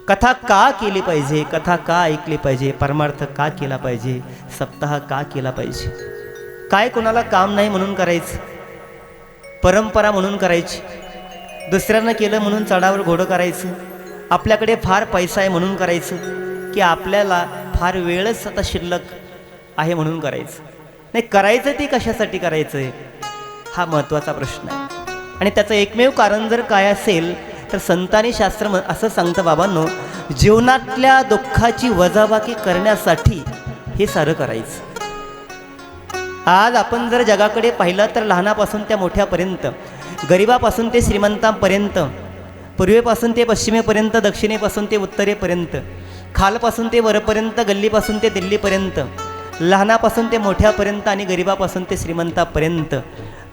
कथा का केली पाहिजे, कथा का ऐकली पाहिजे, परमार्थ का केला पाहिजे, सप्ताह का केला पाहिजे. काय कोणाला काम नाही म्हणून करायचं, परंपरा म्हणून करायची, दुसऱ्यानं केलं म्हणून चढावर घोडं करायचं, आपल्याकडे फार पैसा आहे म्हणून करायचं, की आपल्याला फार वेळच आता शिल्लक आहे म्हणून करायचं. नाही, करायचं ते कशासाठी करायचं आहे हा महत्त्वाचा प्रश्न आहे. आणि त्याचं एकमेव कारण जर काय असेल तर संतांनी शास्त्र असं सांगतं, बाबांनो, जीवनातल्या दुःखाची वजाबाकी करण्यासाठी हे सारं करायचं. आज आपण जर जगाकडे पाहिलं तर लहानापासून त्या मोठ्यापर्यंत, गरिबापासून ते श्रीमंतांपर्यंत, पूर्वेपासून ते पश्चिमेपर्यंत, दक्षिणेपासून ते उत्तरेपर्यंत, खालपासून ते वरपर्यंत, गल्लीपासून ते दिल्लीपर्यंत, लहानापासून ते मोठ्यापर्यंत आणि गरिबापासून ते श्रीमंतापर्यंत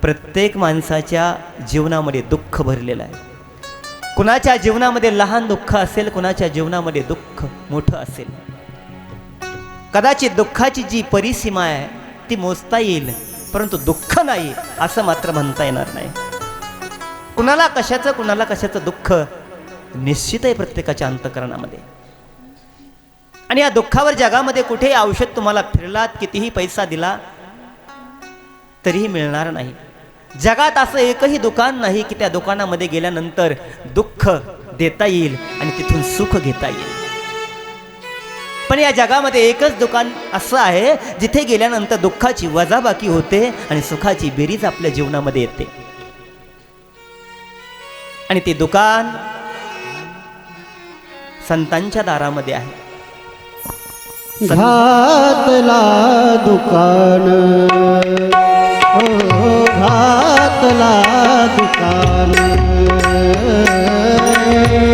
प्रत्येक माणसाच्या जीवनामध्ये दुःख भरलेलं आहे. कुणाच्या जीवनामध्ये लहान दुःख असेल, कुणाच्या जीवनामध्ये दुःख मोठं असेल. कदाचित दुःखाची जी परिसीमा आहे ती मोजता येईल, परंतु दुःख नाही असं मात्र म्हणता येणार नाही. कुणाला कशाचं दुःख निश्चित आहे प्रत्येकाच्या अंतःकरणामध्ये. आणि या दुःखावर जगामध्ये कुठेही औषध तुम्हाला फिरलात, कितीही पैसा दिला तरीही मिळणार नाही. जगात असं एकही दुकान नाही की त्या दुकानामध्ये गेल्यानंतर दुःख देता येईल आणि तिथून सुख घेता येईल. पण या जगामध्ये एकच दुकान असं आहे जिथे गेल्यानंतर दुःखाची वजाबाकी होते आणि सुखाची बेरीज आपल्या जीवनामध्ये येते. आणि ते दुकान संतांच्या दारामध्ये आहे. घातला दुकान, हो घातला दुकान,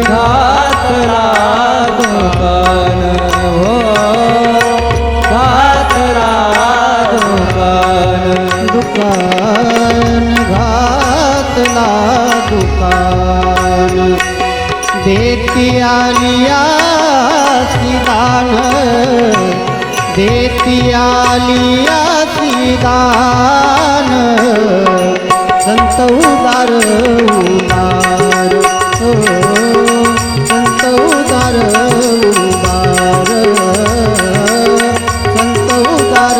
घातला दुकान, हो घातला दुकान, दुकान घातला दुकान. देती आलिया दान, देती आलिया दान, संत उदार उदार, हो संत उदार उदार, संत उदार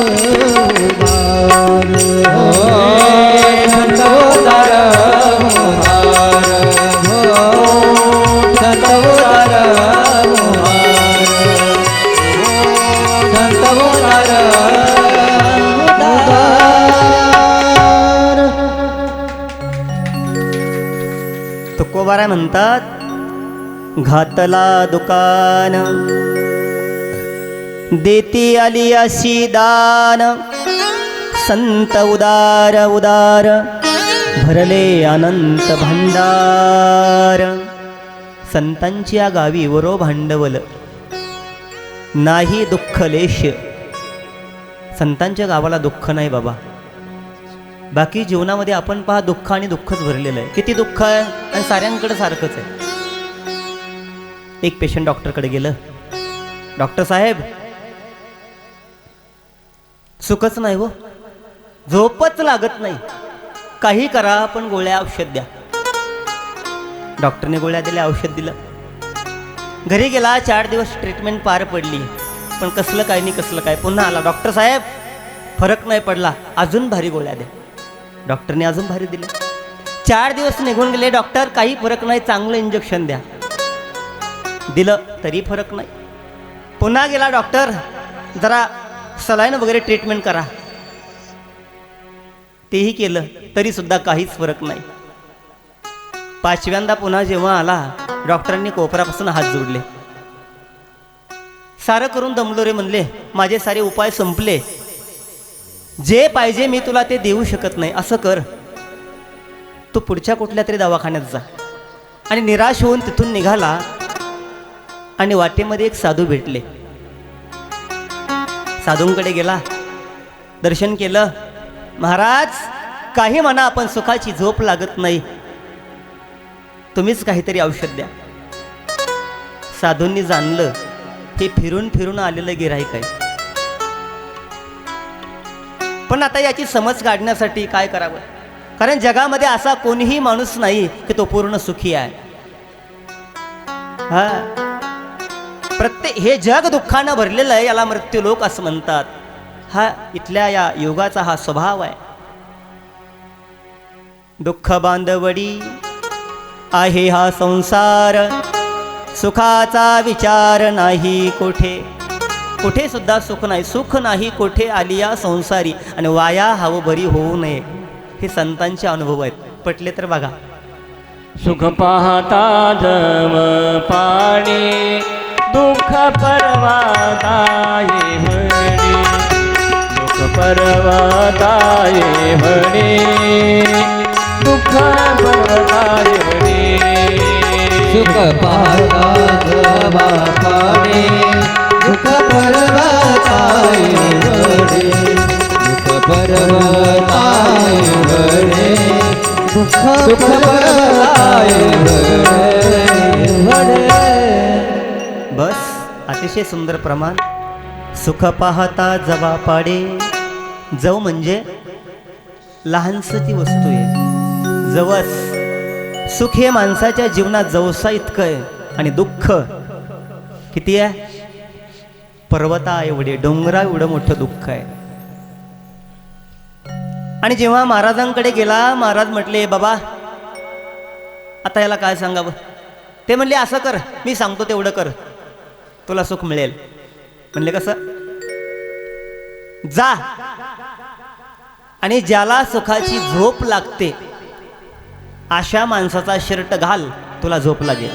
उदार, हो संत उदार उदार, हो संत उदार तुकोबारा म्हणतात, घातला दुकान, देती आली अशी दान, संत उदार उदार, भरले अनंत भांडार. संतांची या गावी वरो भांडवल, नाही दुःख लेश. संतांच्या गावाला दुःख नाही बाबा. बाकी जीवनामध्ये आपण पहा दुःख आणि दुःखच भरलेलं आहे. किती दुःख आहे आणि साऱ्यांकडे सारखंच आहे. एक पेशंट डॉक्टरकडे गेलं, डॉक्टर साहेब सुखच नाही हो, झोपच लागत नाही, काही करा पण गोळ्या औषध द्या. डॉक्टरने गोळ्या दिल्या, औषध दिलं. घरी गेला, 4 दिवस ट्रीटमेंट पार पडली, पण कसलं काय नाही कसलं काय. पुन्हा आला, डॉक्टर साहेब फरक नाही पडला, अजून भारी गोळ्या द्या. डॉक्टरने अजून भारी दिले. 4 दिवस निघून गेले, डॉक्टर काही फरक नाही, चांगलं इंजेक्शन द्या. दिलं तरी फरक नाही. पुन्हा गेला डॉक्टर, जरा सलाईन वगैरे ट्रीटमेंट करा. तेही केलं तरी सुद्धा काहीच फरक नाही. 5व्यांदा पुन्हा जेव्हा आला, डॉक्टरांनी कोपरापासून हात जोडले. सारं करून दमलो रे म्हणले, माझे सारे उपाय संपले, जे पाहिजे मी तुला ते देऊ शकत नाही. असं कर, तू पुढच्या कुठल्या तरी दवाखान्यात जा. आणि निराश होऊन तिथून निघाला आणि वाटेमध्ये एक साधू भेटले. साधूंकडे गेला, दर्शन केलं. महाराज काही म्हणा, आपण सुखाची झोप लागत नाही, तुम्हीच काहीतरी औषध द्या. साधूंनी जाणलं हे फिरून फिरून आलेलं गिऱ्हाईक आहे. पण आता याची समज काढण्यासाठी काय करावं, कारण जगामध्ये असा कोणीही माणूस नाही की तो पूर्ण सुखी आहे. हा, प्रत्येक हे जग दुःखानं भरलेलं आहे, याला मृत्यूलोक असं म्हणतात. हा इथल्या या योगाचा हा स्वभाव आहे. दुःख बांधवडी आहे हा संसार, सुखाचा विचार नाही कोठे. कुठे सुद्धा सुख नाही, सुख नाही कोठे आली या संसारी, आणि वाया हवं भरी होऊ नये. हे संतांचे अनुभव आहेत. पटले तर बघा. सुख पाहता जम पाणी, दुःख परवाताये म्हणे. दुःख परवाताये म्हणे, दुःख परवाताये म्हणे. सुख पाहता जम पाणी, दुःख पर्वताय वडे. दुःख पर्वताय वडे. दुःख पर्वताय वडे. बस अतिशय सुंदर प्रमाण. सुख पाहता जवा पाडे. जव म्हणजे लहानसं ती वस्तू आहे, जवस. सुख हे माणसाच्या जीवनात जवसा इतकं आहे, आणि दुःख किती आहे? पर्वता एवढे, डोंगरा एवढं मोठं दुःख आहे. आणि जेव्हा महाराजांकडे गेला, महाराज म्हटले, बाबा आता याला काय सांगावं. ते म्हणले, असं कर, मी सांगतो तेवढं कर, तुला सुख मिळेल. म्हणले कसं? जा आणि ज्याला सुखाची झोप लागते अशा माणसाचा शर्ट घाल, तुला झोप लागेल.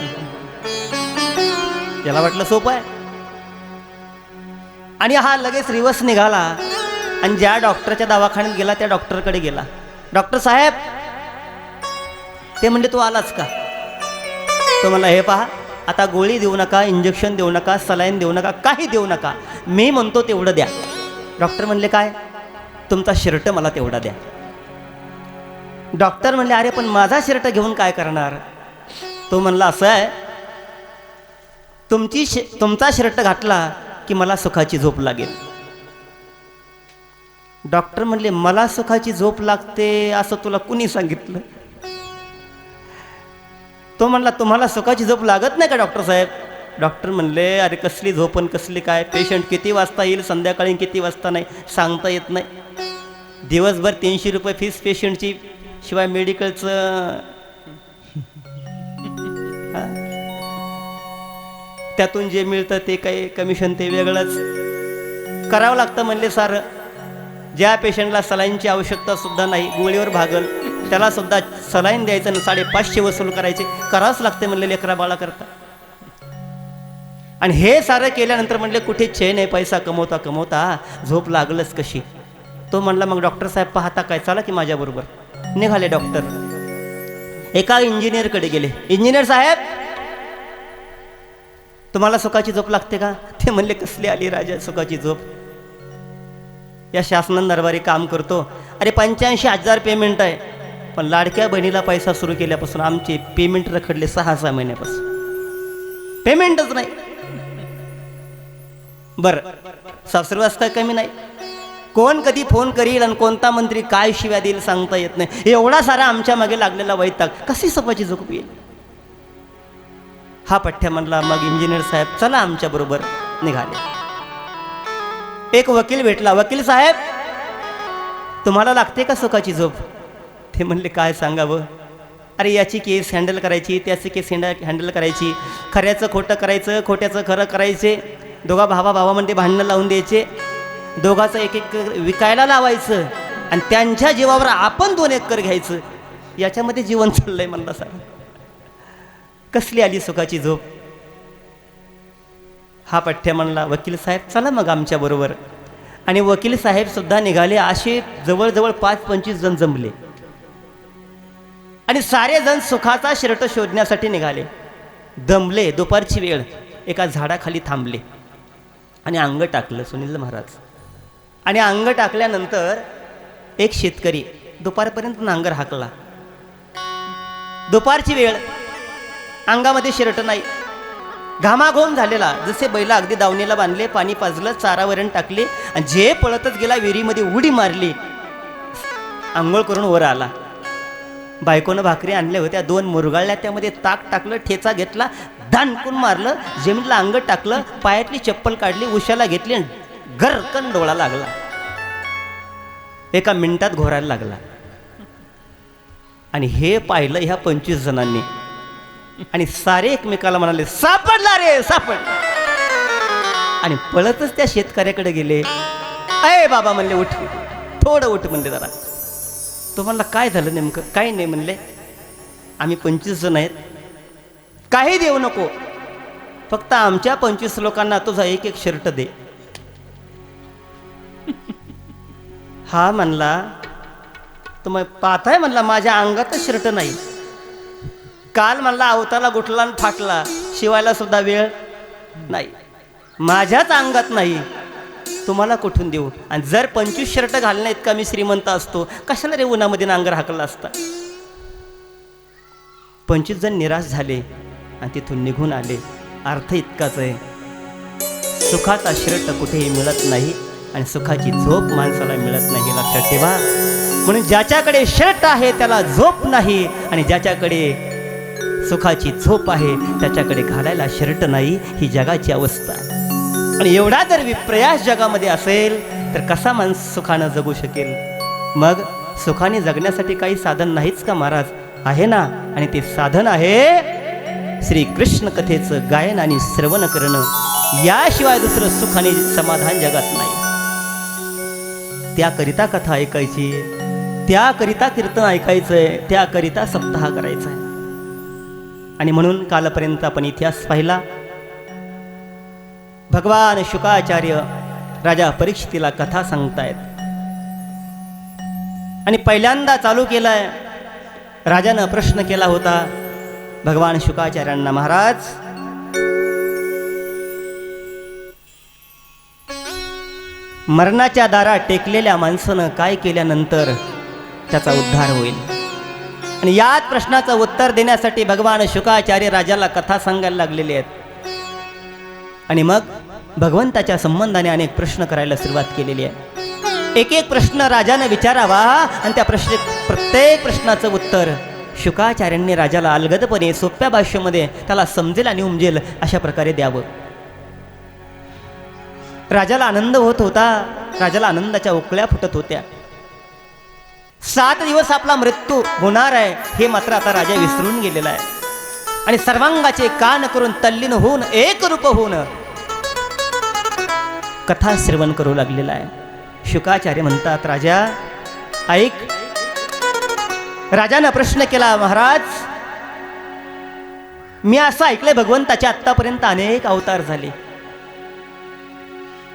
याला वाटलं सोपं आहे. आणि हा लगेच रिवर्स निघाला आणि ज्या डॉक्टरच्या दवाखान्यात गेला त्या डॉक्टरकडे गेला. डॉक्टर साहेब, ते म्हणजे तू आलाच का? तो म्हणला, हे पहा, आता गोळी देऊ नका, इंजेक्शन देऊ नका, सलाईन देऊ नका, काही देऊ नका, मी म्हणतो तेवढं द्या. डॉक्टर म्हणले, काय? तुमचा शर्ट मला तेवढा द्या. डॉक्टर म्हणले, अरे पण माझा शर्ट घेऊन काय करणार? तो म्हणला, असं आहे, तुमचा शर्ट घातला की मला सुखाची झोप लागेल. डॉक्टर म्हणले, मला सुखाची झोप लागते असं तुला कुणी सांगितलं? तो म्हणला, तुम्हाला सुखाची झोप लागत नाही का डॉक्टर साहेब? डॉक्टर म्हणले, अरे कसली झोपण कसली काय, पेशंट किती वाजता येईल, संध्याकाळी किती वाजता नाही सांगता येत नाही. दिवसभर 300 रुपये फीस पेशंटची, शिवाय मेडिकलचं त्यातून जे मिळतं ते काही कमिशन ते वेगळंच करावं लागतं. म्हणले, सारं ज्या पेशंटला सलाईनची आवश्यकता सुद्धा नाही, गोळीवर भागल, त्याला सुद्धा सलाईन द्यायचं आणि 550 वसूल करायचे, करावंच लागते म्हणले लेकरा बाळा करता. आणि हे सारं केल्यानंतर म्हणले, कुठे चैन आहे, पैसा कमवता कमवता झोप लागलच कशी? तो म्हणला, मग डॉक्टर साहेब पाहता काय, चला की माझ्याबरोबर. निघाले डॉक्टर. एका इंजिनियरकडे गेले. इंजिनियर साहेब, तुम्हाला सुखाची झोप लागते का? ते म्हणले, कसली आली राजा सुखाची झोप, या शासनान दरबारी काम करतो. अरे 85,000 पेमेंट आहे, पण लाडक्या बहिणीला पैसा सुरू केल्यापासून आमचे पेमेंट रखडले 6-6 महिन्यापासून, पेमेंटच नाही. बरं, सासरवास काय कमी नाही, कोण कधी फोन करील आणि कोणता मंत्री काय शिव्या देईल सांगता येत नाही. एवढा सारा आमच्या मागे लागलेला वैताग, कशी सुखाची झोप येईल? हा पठ्ठ्या म्हणला, मग इंजिनियर साहेब चला आमच्या बरोबर. निघाले. एक वकील भेटला. वकील साहेब, तुम्हाला लागते का सुखाची झोप? ते म्हणले, काय सांगावं? अरे याची केस हँडल करायची, त्याची केस हँडल करायची, खऱ्याचं खोटं करायचं, खोट्याचं खरं करायचे, दोघा भावामध्ये भांडणं लावून द्यायचे, दोघाचं एक एक विकायला लावायचं, आणि त्यांच्या जीवावर आपण 2 एकर घ्यायचं. याच्यामध्ये जीवन चाललंय म्हणला. साहेब, कसली आली सुखाची झोप? हा पठ्ठ्या म्हणला, वकील साहेब चला मग आमच्या बरोबर. आणि वकील साहेब सुद्धा निघाले. असे जवळजवळ 5-25 जण जमले आणि सारे जण सुखाचा शर्ट शोधण्यासाठी निघाले. दमले, दुपारची वेळ, एका झाडाखाली थांबले आणि अंग टाकलं सुनील महाराज. आणि अंग टाकल्यानंतर एक शेतकरी दुपारपर्यंत नांगर हाकला. दुपारची वेळ, अंगामध्ये शर्ट नाही, घामाघूम झालेला. जसे बैला अगदी दावणीला बांधले, पाणी पाजलं, चारावरण टाकले, आणि जे पळतच गेला विहिरीमध्ये उडी मारली, आंघोळ करून वर आला. बायकोनं भाकरी आणल्या होत्या, 2 मुरगाळल्या, त्यामध्ये ताक टाकलं, ठेचा घेतला, दानकून मारलं, जमिनीला अंग टाकलं, पायातली चप्पल काढली, उशाला घेतली आणि गरकन डोळा लागला. एका मिनिटात घोरायला लागला. आणि हे पाहिलं ह्या 25 जणांनी आणि सारे एकमेकाला म्हणाले, सापडला रे सापडला. आणि पळतच त्या शेतकऱ्याकडे गेले. अय बाबा म्हणले, उठ थोडं उठ म्हणले जरा. तो म्हणला, काय झालं नेमकं? काय नाही म्हणले, आम्ही 25 जण आहेत, काही देऊ नको, फक्त आमच्या 25 लोकांना तुझा एक एक शर्ट दे. हा म्हणला, तुम्ही पाहताय म्हणला माझ्या अंगातच शर्ट नाही. काल म्हणला अवताला गुठला आणि फाटला, शिवायला सुद्धा वेळ नाही, माझ्याच अंगात नाही, तुम्हाला कुठून देऊ? आणि जर 25 शर्ट घालण्या इतका मी श्रीमंत असतो, कशाला रे उन्हामध्ये नांगर हाकला असता. 25 जण निराश झाले आणि तिथून निघून आले. अर्थ इतकाच आहे, सुखाचा शर्ट कुठेही मिळत नाही आणि सुखाची झोप माणसाला मिळत नाही, लक्षात ठेवा. म्हणून ज्याच्याकडे शर्ट आहे त्याला झोप नाही, आणि ज्याच्याकडे सुखाची झोप आहे त्याच्याकडे घालायला शर्ट नाही. ही जगाची अवस्था. आणि एवढा जर विप्रयास जगामध्ये असेल तर कसा माणूस सुखानं जगू शकेल? मग सुखाने जगण्यासाठी काही साधन नाहीच का महाराज? आहे ना. आणि ते साधन आहे श्रीकृष्ण कथेचं गायन आणि श्रवण करणं. याशिवाय दुसरं सुख आणि समाधान जगात नाही. त्याकरिता कथा ऐकायची, त्याकरिता कीर्तन ऐकायचंय, त्याकरिता सप्ताह करायचा आहे. आणि म्हणून कालपर्यंत आपण इतिहास पाहिला. भगवान शुकाचार्य राजा परीक्षितीला कथा सांगतायत. आणि पहिल्यांदा चालू केलाय, राजानं प्रश्न केला होता भगवान शुकाचार्यांना, महाराज मरणाच्या दारात टेकलेल्या माणसानं काय केल्यानंतर त्याचा उद्धार होईल? आणि याच प्रश्नाचं उत्तर देण्यासाठी भगवान शुकाचार्य राजाला कथा सांगायला लागलेले आहेत. आणि मग भगवंताच्या संबंधाने अनेक प्रश्न करायला सुरुवात केलेली आहे. एक एक प्रश्न राजाने विचारावा आणि त्या प्रत्येक प्रश्नाचं उत्तर शुकाचार्यांनी राजाला अलगदपणे सोप्या भाषेमध्ये त्याला समजेल आणि उमजेल अशा प्रकारे द्यावं. राजाला आनंद होत होता, राजाला आनंदाच्या उकळ्या फुटत होत्या. 7 दिवस आपला मृत्यू होणार आहे हे मात्र आता राजा विसरून गेलेला आहे. आणि सर्वांगाचे कान करून तल्लीन होऊन एक रूप होऊन कथा श्रवण करू लागलेला आहे. शुकाचार्य म्हणतात, राजा ऐक. राजानं प्रश्न केला, महाराज मी असं ऐकलंय भगवंताचे आत्तापर्यंत अनेक अवतार झाले,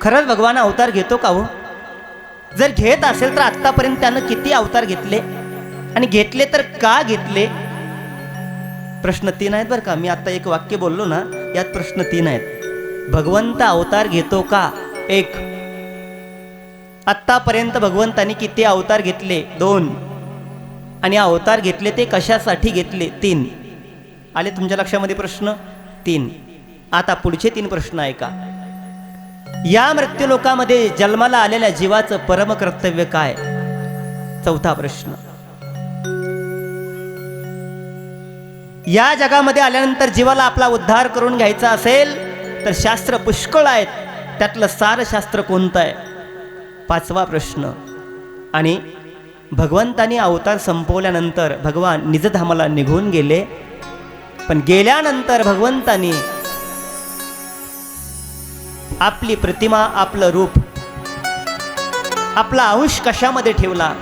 खरंच भगवान अवतार घेतो का हो? जर घेत असेल तर आत्तापर्यंत त्यानं किती अवतार घेतले आणि घेतले तर का घेतले? प्रश्न 3 आहेत बरं का. मी आता एक वाक्य बोललो ना, यात प्रश्न 3 आहेत. भगवंत अवतार घेतो का? 1. आत्तापर्यंत भगवंतानी किती अवतार घेतले? 2. आणि अवतार घेतले ते कशासाठी घेतले? 3. आले तुमच्या लक्षामध्ये प्रश्न? 3. आता पुढचे 3 प्रश्न ऐका. या मृत्यूलोकामध्ये जन्माला आलेल्या जीवाचं परम कर्तव्य काय? 4था प्रश्न. या जगामध्ये आल्यानंतर जीवाला आपला उद्धार करून घ्यायचा असेल तर शास्त्र पुष्कळ आहेत, त्यातलं सारशास्त्र कोणतं आहे? 5वा प्रश्न. आणि भगवंतानी अवतार संपवल्यानंतर भगवान निजधामाला निघून गेले, पण गेल्यानंतर भगवंतानी आपली प्रतिमा, आपलं रूप, आपला अंश कशामध्ये ठेवला?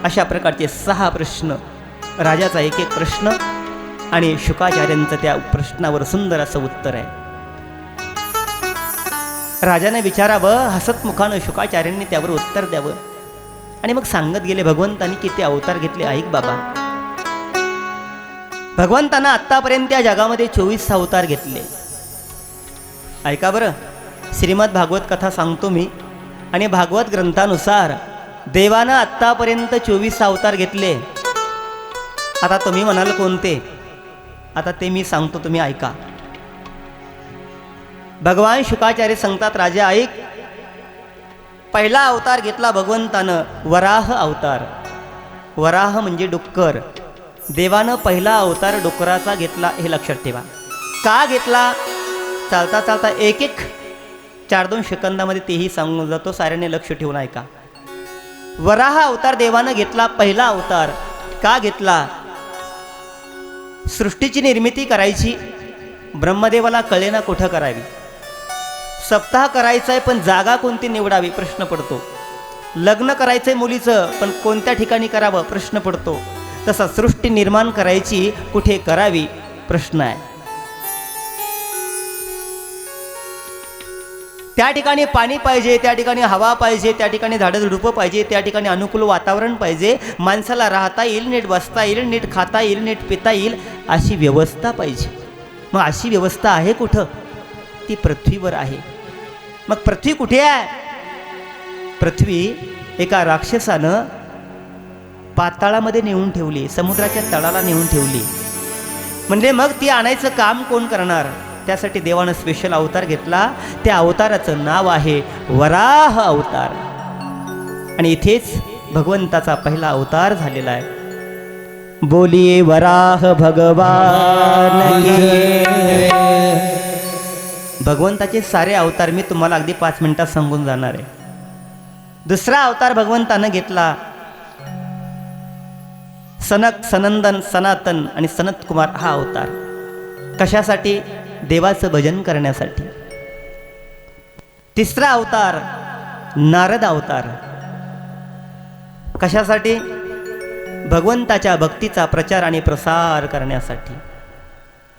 अशा प्रकारचे 6 प्रश्न. राजाचा एक एक प्रश्न आणि शुकाचार्यांचं त्या प्रश्नावर सुंदर असं उत्तर आहे. राजाने विचारावं, हसतमुखानं शुकाचार्यांनी त्यावर उत्तर द्यावं. आणि मग सांगत गेले भगवंतानी किती अवतार घेतले. ऐक बाबा, भगवंतानं आत्तापर्यंत या जगामध्ये 24 अवतार घेतले. ऐका बरं, श्रीमद भागवत कथा सांगतो मी. आणि भागवत ग्रंथानुसार देवानं आत्तापर्यंत 24 अवतार घेतले. आता तुम्ही म्हणाल कोणते? आता ते मी सांगतो, तुम्ही ऐका. भगवान शुकाचार्य सांगतात, राजा ऐक. पहिला अवतार घेतला भगवंतानं वराह अवतार. वराह म्हणजे डुक्कर. देवानं पहिला अवतार डुकराचा घेतला, हे लक्षात ठेवा. का घेतला, चालता चालता एक एक 4-2 सेकंदामध्ये तेही सांगून जातो, साऱ्याने लक्ष ठेवून ऐका. वराह अवतार देवानं घेतला, पहिला अवतार. का घेतला? सृष्टीची निर्मिती करायची, ब्रह्मदेवाला कळेना कुठं करावी. सप्ताह करायचा आहे पण जागा कोणती निवडावी प्रश्न पडतो. लग्न करायचंय मुलीचं पण कोणत्या ठिकाणी करावं प्रश्न पडतो. तसा सृष्टी निर्माण करायची कुठे करावी प्रश्न आहे. त्या ठिकाणी पाणी पाहिजे, त्या ठिकाणी हवा पाहिजे, त्या ठिकाणी झाडं झुडपं पाहिजे, त्या ठिकाणी अनुकूल वातावरण पाहिजे, माणसाला राहता येईल, नीट बसता येईल, नीट खाता येईल, नीट पिता येईल, अशी व्यवस्था पाहिजे. मग अशी व्यवस्था आहे कुठं? ती पृथ्वीवर आहे. मग पृथ्वी कुठे आहे? पृथ्वी एका राक्षसानं पाताळामध्ये नेऊन ठेवली, समुद्राच्या तळाला नेऊन ठेवली. म्हणजे मग ती आणायचं काम कोण करणार? त्यासाठी देवानं स्पेशल अवतार घेतला. त्या अवताराचं नाव आहे वराह अवतार. आणि इथेच भगवंताचा पहिला अवतार झालेला आहे. बोलिये वराह भगवान की. भगवंताचे सारे अवतार मी तुम्हाला अगदी 5 मिनिटात सांगून जाणार आहे. दुसरा अवतार भगवंतानं घेतला सनक, सनंदन, सनातन आणि सनत कुमार हा अवतार. कशासाठी? देवाचं भजन करण्यासाठी. तिसरा अवतार नारद अवतार. कशासाठी? भगवंताच्या भक्तीचा प्रचार आणि प्रसार करण्यासाठी.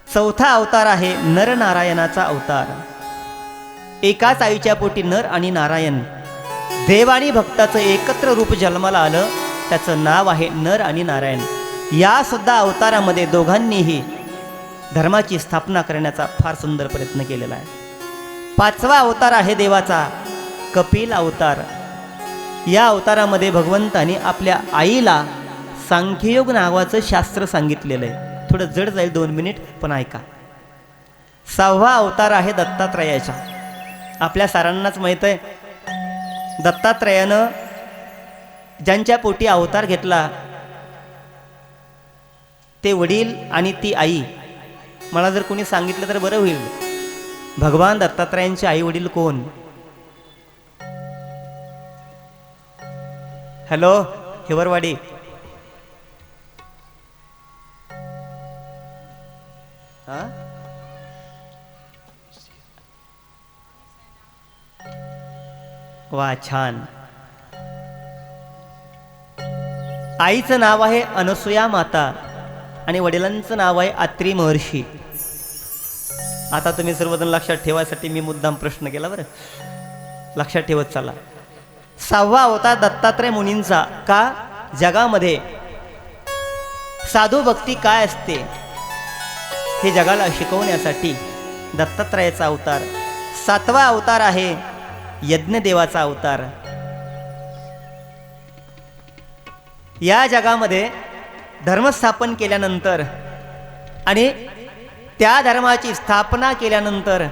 चौथा अवतार आहे नरनारायणाचा अवतार. एकाच आईच्या पोटी नर आणि नारायण, देव आणि भक्ताचं एकत्र रूप जन्माला आलं. त्याचं नाव आहे नर आणि नारायण. या सुद्धा अवतारामध्ये दोघांनीही धर्माची स्थापना करण्याचा फार सुंदर प्रयत्न केलेला आहे. पाचवा अवतार आहे देवाचा कपिल अवतार. या अवतारामध्ये भगवंताने आपल्या आईला सांख्ययोग नावाचं शास्त्र सांगितलेलं आहे. थोडं जड जाईल 2 मिनिट पण ऐका. 6वा अवतार आहे दत्तात्रयाचा. आपल्या सारांनाच माहीत आहे दत्तात्रयानं ज्यांच्या पोटी अवतार घेतला ते वडील आणि ती आई. मला जर कोणी सांगितलं तर बरं होईल, भगवान दत्तात्रयांचे आई वडील कोण? हॅलो हिवरवाडी. हा, वा छान. आईचं नाव आहे अनसुया माता आणि वडिलांचं नाव आहे अत्री महर्षी. आता तुम्ही सर्वजण लक्षात ठेवायसाठी मी मुद्दाम प्रश्न केला बरं, लक्षात ठेवत चला. 6वा अवतार दत्तात्रय मुनींचा. का? जगामध्ये साधू भक्ती काय असते हे जगाला शिकवण्यासाठी दत्तात्रयाचा अवतार. 7वा अवतार आहे यज्ञदेवाचा अवतार. या जगामध्ये धर्मस्थापन केल्यानंतर आणि त्या धर्माची स्थापना केल्यानंतर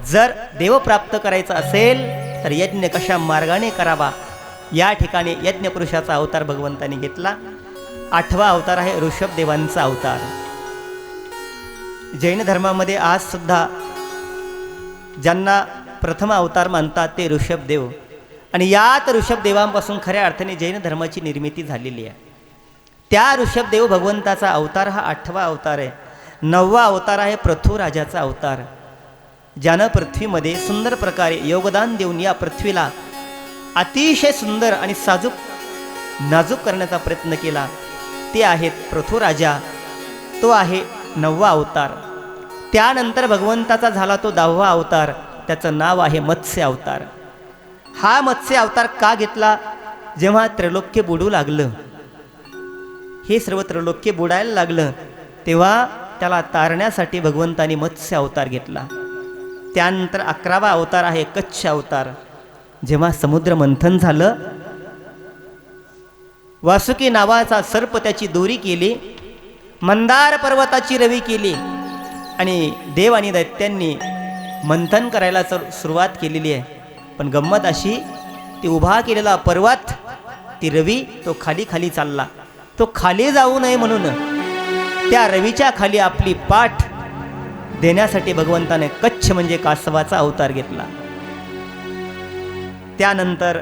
जर देव प्राप्त करायचा असेल तर यज्ञ कशा मार्गाने करावा या ठिकाणी यज्ञपुरुषाचा अवतार भगवंताने घेतला. 8वा अवतार आहे ऋषभदेवांचा अवतार. जैन धर्मामध्ये आज सुद्धा ज्यांना प्रथम अवतार मानतात ते ऋषभदेव. आणि यात ऋषभदेवांपासून खऱ्या अर्थाने जैन धर्माची निर्मिती झालेली आहे. त्या ऋषभदेव भगवंताचा अवतार हा 8वा अवतार आहे. 9वा अवतार आहे पृथ्वीराजाचा अवतार. ज्यानं पृथ्वीमध्ये सुंदर प्रकारे योगदान देऊन या पृथ्वीला अतिशय सुंदर आणि नाजूक करण्याचा प्रयत्न केला ते आहेत पृथ्वीराजा. तो आहे 9वा अवतार. त्यानंतर भगवंताचा झाला तो 10वा अवतार. त्याचं नाव आहे मत्स्य अवतार. हा मत्स्य अवतार का घेतला? जेव्हा त्रैलोक्य बुडू लागलं, हे सर्व त्रैलोक्य बुडायला लागलं, तेव्हा त्याला तारण्यासाठी भगवंतानी मत्स्य अवतार घेतला. त्यानंतर 11वा अवतार आहे कच्छ अवतार. जेव्हा समुद्र मंथन झालं, वासुकी नावाचा सर्प त्याची दोरी केली, मंदार पर्वताची रवी केली आणि देव आणि दैत्यांनी मंथन करायला सुरुवात केलेली आहे. पण गंमत अशी, ती उभा केलेला पर्वत, ती रवी, तो खाली खाली चालला. तो खाली जाऊ नये म्हणून त्या रवीच्या खाली आपली पाठ देण्यासाठी भगवंताने कच्छ म्हणजे कासवाचा अवतार घेतला. त्यानंतर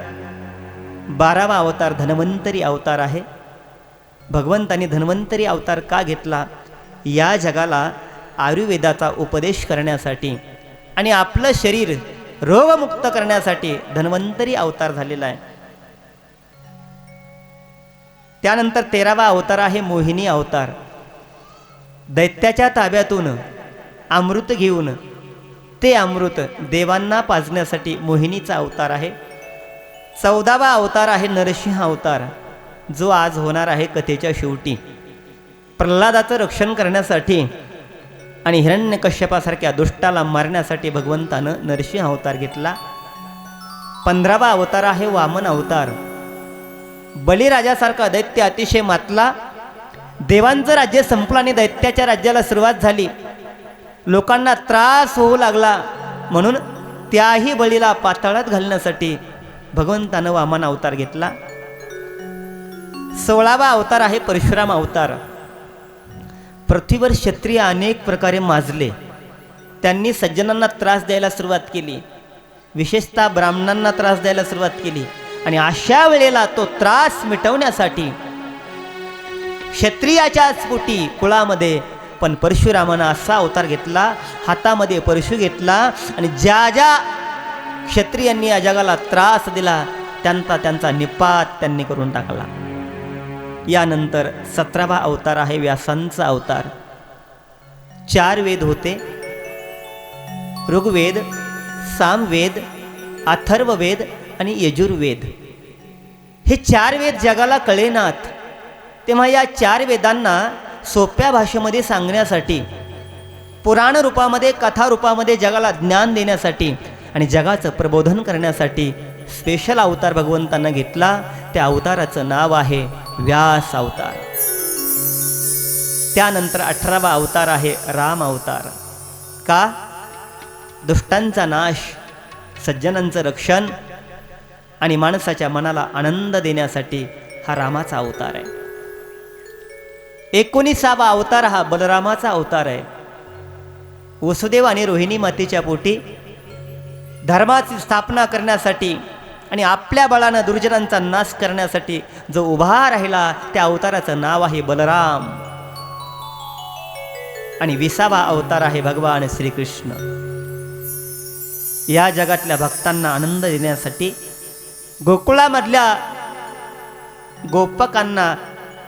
12वा अवतार धन्वंतरी अवतार आहे. भगवंताने धन्वंतरी अवतार का घेतला? या जगाला आयुर्वेदाचा उपदेश करण्यासाठी आणि आपलं शरीर रोगमुक्त करण्यासाठी धन्वंतरी अवतार झालेला आहे. त्यानंतर 13वा अवतार आहे मोहिनी अवतार. दैत्याच्या ताब्यातून अमृत घेऊन ते अमृत देवांना पाजण्यासाठी मोहिनीचा अवतार आहे. 14वा अवतार आहे नरसिंह अवतार, जो आज होणार आहे कथेच्या शेवटी. प्रल्हादाचं रक्षण करण्यासाठी आणि हिरण्यकश्यपासारख्या दुष्टाला मारण्यासाठी भगवंतानं नरसिंह अवतार घेतला. 15वा अवतार आहे वामन अवतार. बळीराजासारखा दैत्य अतिशय मातला. देवांचं राज्य संपलं आणि दैत्याच्या राज्याला सुरुवात झाली. लोकांना त्रास होऊ लागला, म्हणून त्याही बळीला पाताळात घालण्यासाठी भगवंतानं वामन अवतार घेतला. 16वा अवतार आहे परशुराम अवतार. पृथ्वीवर क्षत्रिय अनेक प्रकारे माजले. त्यांनी सज्जनांना त्रास द्यायला सुरुवात केली, विशेषतः ब्राह्मणांना त्रास द्यायला सुरुवात केली. आणि अशा वेळेला तो त्रास मिटवण्यासाठी क्षत्रियाच्याच पोटी कुळामध्ये पण परशुरामानं असा अवतार घेतला, हातामध्ये परशु घेतला आणि ज्या ज्या क्षत्रियांनी या जगाला त्रास दिला त्यांचा निपात त्यांनी करून टाकला. यानंतर 17वा अवतार आहे व्यासांचा अवतार. 4 वेद होते, ऋग्वेद, सामवेद, अथर्ववेद आणि यजुर्वेद. हे 4 वेद जगाला कळेनात, तेव्हा या 4 वेदांना सोप्या भाषेमध्ये सांगण्यासाठी, पुराण रूपामध्ये, कथा रूपामध्ये जगाला ज्ञान देण्यासाठी आणि जगाचं प्रबोधन करण्यासाठी स्पेशल अवतार भगवंतांना घेतला. त्या अवताराचं नाव आहे व्यास अवतार. त्यानंतर 18वा अवतार आहे राम अवतार. का? दुष्टांचा नाश, सज्जनांचं रक्षण आणि माणसाच्या मनाला आनंद देण्यासाठी हा रामाचा अवतार आहे. 19वा अवतार हा बलरामाचा अवतार आहे. वसुदेव आणि रोहिणी मातेच्या पोटी धर्माची स्थापना करण्यासाठी आणि आपल्या बळानं दुर्जनांचा नाश करण्यासाठी जो उभा राहिला त्या अवताराचं नाव आहे बलराम. आणि 20वा अवतार आहे भगवान श्रीकृष्ण. या जगातल्या भक्तांना आनंद देण्यासाठी, गोकुळामधल्या गोपकांना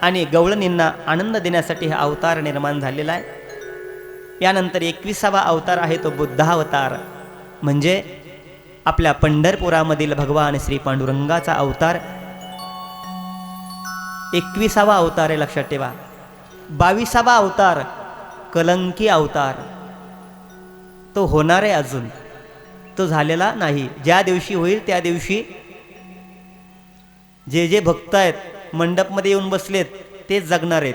आणि गवळणींना आनंद देण्यासाठी हा अवतार निर्माण झालेला आहे. यानंतर 21वा अवतार आहे तो बुद्धावतार, म्हणजे आपल्या पंढरपुरामधील भगवान श्री पांडुरंगाचा अवतार. 21वा अवतार आहे, लक्षात ठेवा. 22वा अवतार कलंकी अवतार. तो होणार आहे, अजून तो झालेला नाही. ज्या दिवशी होईल त्या दिवशी जे जे भक्त आहेत मंडपमध्ये येऊन बसलेत तेच जगणार आहेत.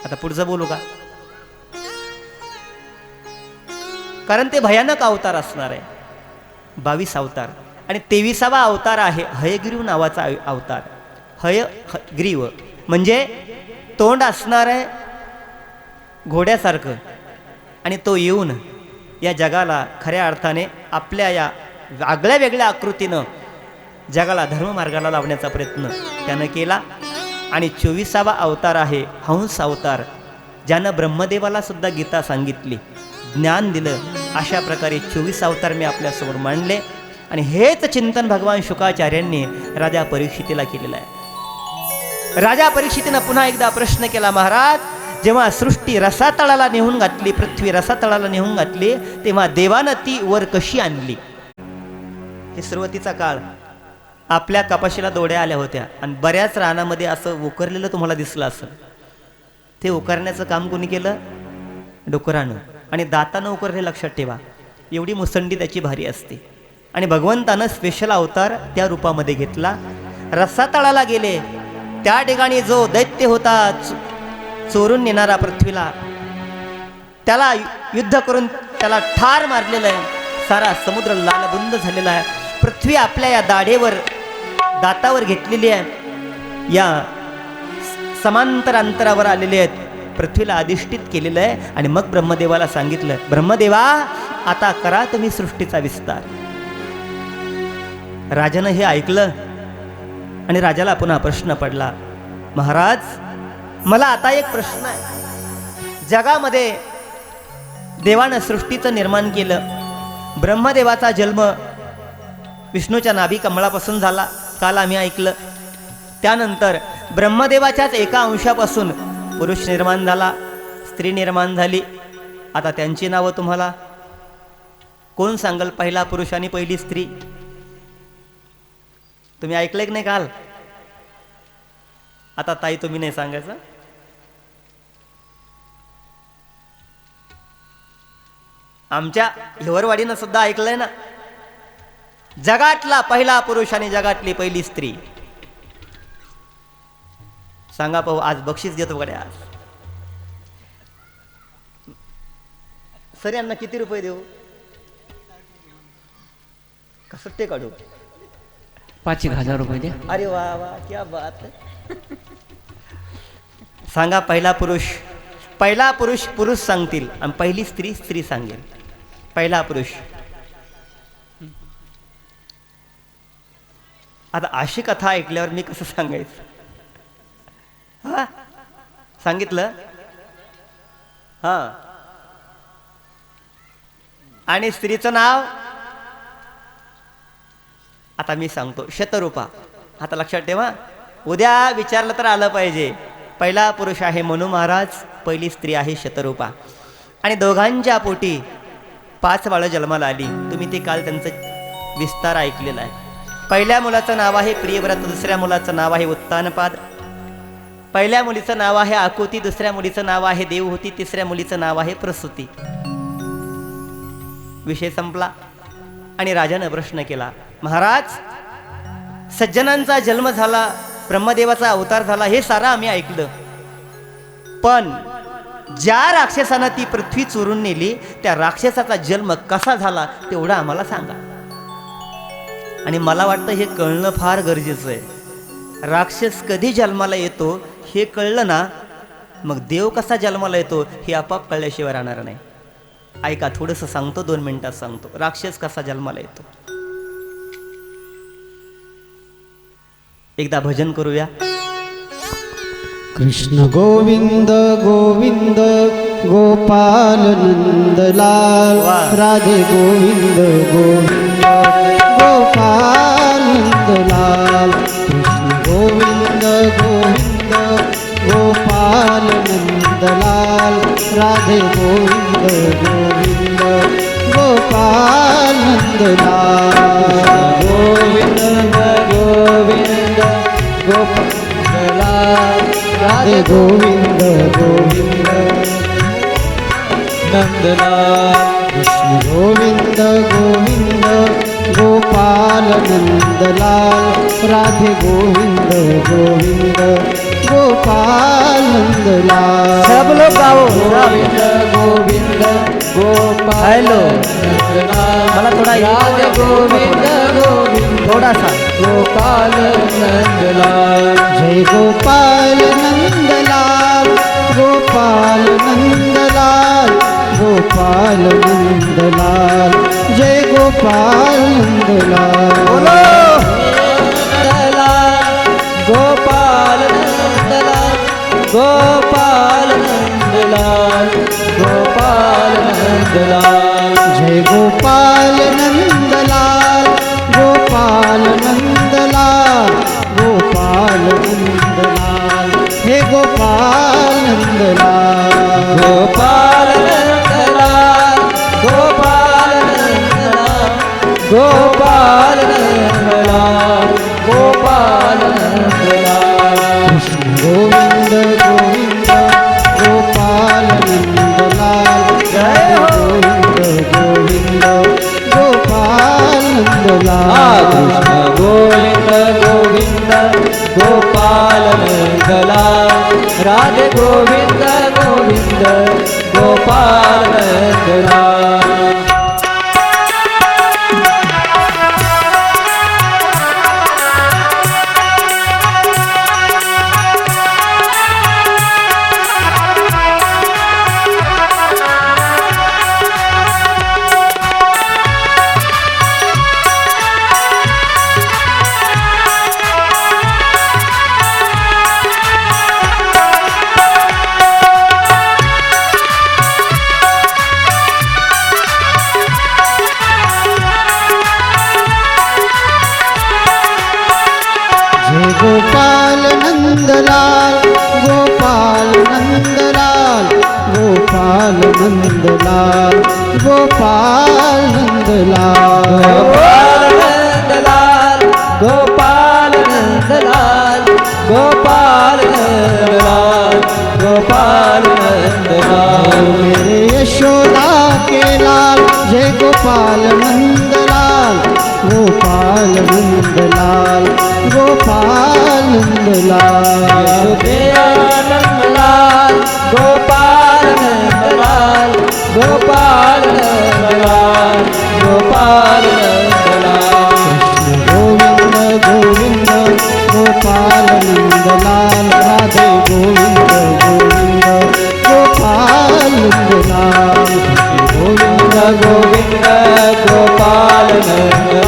आता पुढचं बोलू का? कारण ते भयानक अवतार असणार आहे. 22 अवतार. आणि 23वा अवतार आहे हयग्रीव नावाचा अवतार. हयग्रीव म्हणजे तोंड असणार आहे घोड्यासारखं, आणि तो येऊन या जगाला खऱ्या अर्थाने आपल्या या आगळ्या वेगळ्या आकृतीनं जगाला धर्ममार्गाला लावण्याचा प्रयत्न त्यानं केला. आणि 24वा अवतार आहे हंस अवतार, ज्यानं ब्रह्मदेवाला सुद्धा गीता सांगितली, ज्ञान दिलं. अशा प्रकारे 24 अवतार मी आपल्यासमोर मांडले. आणि हेच चिंतन भगवान शुकाचार्यांनी राजा परीक्षितीला केलेलं आहे. राजा परीक्षितीनं पुन्हा एकदा प्रश्न केला, महाराज, जेव्हा सृष्टी रसातळाला नेऊन घातली, पृथ्वी रसातळाला नेऊन घातली, तेव्हा देवानं ती वर कशी आणली? हे सुरुवातीचा काळ. आपल्या कपाशीला दोड्या आल्या होत्या आणि बऱ्याच रानामध्ये असं उकरलेलं तुम्हाला दिसलं असेल. ते उकरण्याचं काम कोणी केलं? डुकरानं. आणि दातानं उकरणे, लक्षात ठेवा. एवढी मुसंडी त्याची भारी असते. आणि भगवंतानं स्पेशल अवतार त्या रूपामध्ये घेतला. रसातळाला गेले, त्या ठिकाणी जो दैत्य होता चोरून नेणारा पृथ्वीला, त्याला युद्ध करून त्याला ठार मारलेलं आहे. सारा समुद्र लालबुंद झालेला आहे. पृथ्वी आपल्या या दातावर घेतलेली आहे. या समांतर अंतरावर आलेले आहेत. पृथ्वीला अधिष्ठित केलेलं आहे आणि मग ब्रह्मदेवाला सांगितलं, ब्रह्मदेवा आता करा तुम्ही सृष्टीचा विस्तार. राजानं हे ऐकलं आणि राजाला पुन्हा प्रश्न पडला, महाराज मला आता एक प्रश्न आहे. जगामध्ये देवानं सृष्टीचं निर्माण केलं. ब्रह्मदेवाचा जन्म विष्णूच्या नाभी कमळापासून झाला, काल आम्ही ऐकलं. त्यानंतर ब्रह्मदेवाच्याच एका अंशापासून पुरुष निर्माण झाला, स्त्री निर्माण झाली. आता त्यांची नावं तुम्हाला कोण सांगल? पहिला पुरुष आणि पहिली स्त्री. तुम्ही ऐकलंय की नाही काल? आता ताई तुम्ही नाही सांगायचं. आमच्या हिवरवाडीनं सुद्धा ऐकलंय ना, जगातला पहिला पुरुष आणि जगातली पहिली स्त्री. सांगा पाहू, आज बक्षीस देतो गड्या. आज सर यांना किती रुपये देऊ? का सुट्टे काढू? 5,000 रुपये द्या. अरे वा वा, क्या बात है. सांगा, पहिला पुरुष पुरुष सांगतील आणि पहिली स्त्री स्त्री सांगेल. पहिला पुरुष. आता अशी कथा ऐकल्यावर मी कसं सांगायचं? हा, सांगितलं. हा, आणि स्त्रीचं नाव आता मी सांगतो, शतरूपा. आता लक्षात ठेवा, उद्या विचारलं तर आलं पाहिजे. पहिला पुरुष आहे मनू महाराज, पहिली स्त्री आहे शतरूपा. आणि दोघांच्या पोटी 5 बाळं जन्माला आली. तुम्ही ते काल त्यांचं विस्तार ऐकलेला आहे. पहिल्या मुलाचं नाव आहे प्रियव्रत, दुसऱ्या मुलाचं नाव आहे उत्तानपाद, पहिल्या मुलीचं नाव आहे आकुती, दुसऱ्या मुलीचं नाव आहे देवहूती, तिसऱ्या मुलीचं नाव आहे प्रसूती. विषय संपला. आणि राजानं प्रश्न केला, महाराज सज्जनांचा जन्म झाला, ब्रह्मदेवाचा अवतार झाला, हे सारं आम्ही ऐकलं, पण ज्या राक्षसानं ती पृथ्वी चोरून नेली त्या राक्षसाचा जन्म कसा झाला तेवढा आम्हाला सांगा. आणि मला वाटतं हे कळणं फार गरजेचं आहे. राक्षस कधी जन्माला येतो हे कळलं ना, मग देव कसा जन्माला येतो हे आपाप कळल्याशिवाय राहणार नाही. ऐका, थोडंसं सांगतो, 2 मिनिटात सांगतो. राक्षस कसा जन्माला येतो. एकदा भजन करूया. कृष्ण गोविंद गोविंद गोपाल नंदलाल, राधे गोविंद गोविंद गोपाल नंदलाल. कृष्ण गोविंद गोविंद गोपाल नंदलाल, राधे गोविंद गोविंद गोपाल नंदलाल. गोविंद गोविंद गोपाल, राधे गोविंद गोविंद नंदलाल. कृष्ण गोविंद गोविंद गोपाल नंदलाल, राधे गोविंद गोविंद गोपाल नंदलाल. सब लोग गाओ. गोविंद गोविंद गोपाल. हॅलो, नंदलाल, मला थोडा राधे गोविंद गोविंद थोडासा गोपाल नंदलाल. जय गोपाल नंदलाल, गोपाल नंदलाल, गोपाल नंदलाल, जय गोपाल नंदलाल. बोलो. गोपाल नंदलाल, गोपाल नंदलाल, गोपाल नंदलाल. जय गोपाल नंदलाल, गोपाल नंदलाल, गोपाल नंदलाल, हे गोपाल नंदलाल. गोपाल नंदलाल, गोपाल नंदलाल, गोपाल नंदलाल, गोपाल नंदलाल. कृष्ण गोविंद गोविंद गोपाल नंदलाल, जय गोविंद गोविंद गोपाल नंदलाल. कृष्ण गोविंद गोविंद गोपाल नंदलाल, राधे गोविंद गोविंद गोपाल नंदलाल. गोपाल नंदलाल गोपाल नंदलाल गोपाल नंदलाल गोपाल नंदलाल गोपाल नंदलाल गोपाल नंदलाल गोपाल नंदलाल मेरे यशोदा के लाल जय गोपाल नंदलाल गोपाल नंदलाल गोपाल नंदलाल नंदलाल गोपाल नंदलाल गोपाल नंदलाल गोपाल नंदलाल गोविंद गोविंद गोपाल नंदलाल राधे गोविंद गोविंद गोपाल नंदलाल गोविंद गोविंद गोपाल नंदलाल